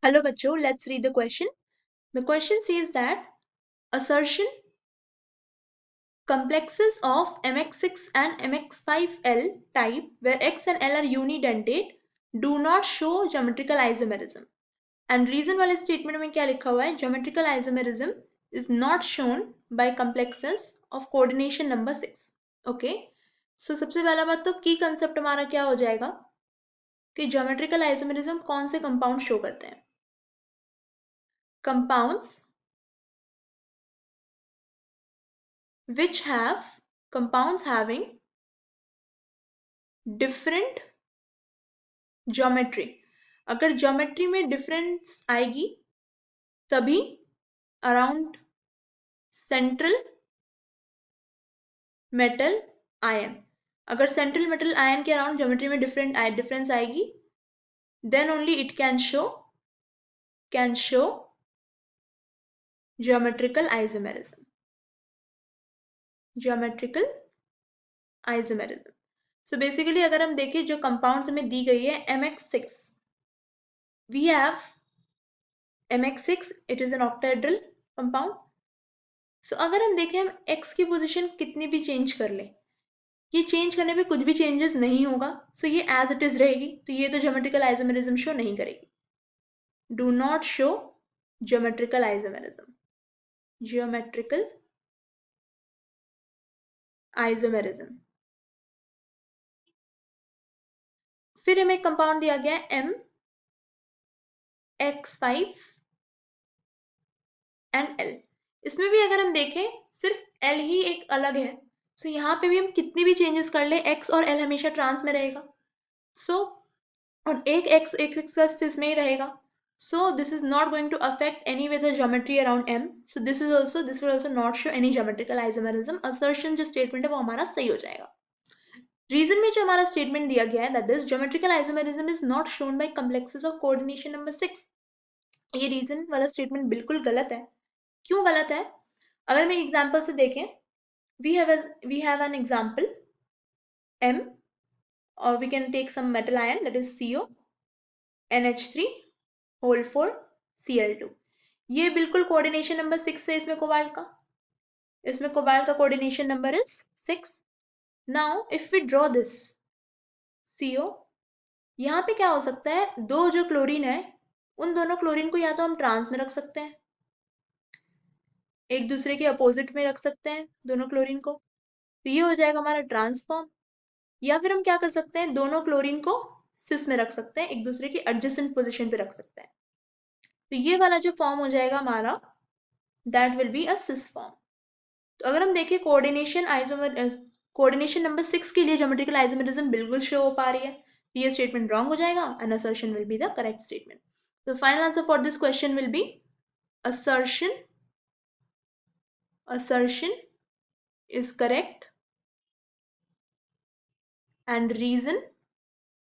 Hello bachcho, let's read the question. The question says that assertion complexes of mx6 and mx5l type where x and l are unidentate do not show geometrical isomerism. And reason वाले statement में क्या लिखा हुआ है? Geometrical isomerism is not shown by complexes of coordination number 6. Okay? So सबसे पहला बात तो की concept हमारा क्या हो जाएगा कि geometrical isomerism कौन से compound show करते हैं? Compounds which have compounds having different geometry. अगर geometry में difference आएगी तभी around central metal ion. अगर central metal ion के around geometry में difference आएगी then only it can show geometrical isomerism. Geometrical isomerism. So basically अगर हम देखें जो compounds हमें दी गई है mx6, we have mx6, it is an octahedral compound. So अगर हम देखें हम x की पोजीशन कितनी भी चेंज कर लें, ये चेंज करने पे कुछ भी चेंजेस नहीं होगा, so ये as it is रहेगी, तो ये तो geometrical isomerism शो नहीं करेगी. Do not show geometrical isomerism. Geometrical isomerism. फिर हमें कंपाउंड दिया गया है mx5 and l. इसमें भी अगर हम देखें सिर्फ l ही एक अलग है, सो यहाँ पे भी हम कितनी भी चेंजेस कर ले x और l हमेशा ट्रांस में रहेगा. सो और एक x एक्सिस इसमें ही रहेगा. So this is not going to affect any way the geometry around M. So this will also not show any geometrical isomerism. Assertion जो statement है वो हमारा सही हो जाएगा. Reason में जो हमारा statement दिया गया है that is geometrical isomerism is not shown by complexes of coordination number 6. ये reason वाला statement बिल्कुल गलत है. क्यों गलत है? अगर हम एक एग्जांपल से देखें, we have an example M, or we can take some metal ion that is CO NH3 whole 4 Cl2. ये बिल्कुल कोऑर्डिनेशन नंबर 6 है इसमें कोबाल्ट का coordination number is 6. Now if we draw this CO, यहाँ पे क्या हो सकता है, दो जो क्लोरीन है उन दोनों क्लोरीन को या तो हम ट्रांस में रख सकते हैं, एक दूसरे के अपोजिट में रख सकते हैं दोनों क्लोरीन को, तो ये हो जाएगा हमारा ट्रांसफॉर्म. या फिर हम क्या कर सकते हैं, दोनों क्लोरीन को सिस में रख सकते हैं, एक दूसरे की एडजेसेंट पोजीशन पे रख सकते हैं. तो ये वाला जो फॉर्म हो जाएगा हमारा, that will be a cis form. तो अगर हम देखें कोऑर्डिनेशन नंबर 6 के लिए ज्योमेट्रिकल आइसोमेरिज्म बिल्कुल शो हो पा रही है, तो ये स्टेटमेंट रॉन्ग हो जाएगा and assertion will be the correct statement. तो final answer for this question will be assertion is correct and reason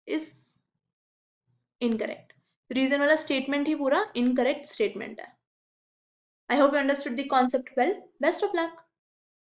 is incorrect. Reason वाला स्टेटमेंट ही पूरा इनकरेक्ट स्टेटमेंट है. I hope you understood the concept well. Best of luck.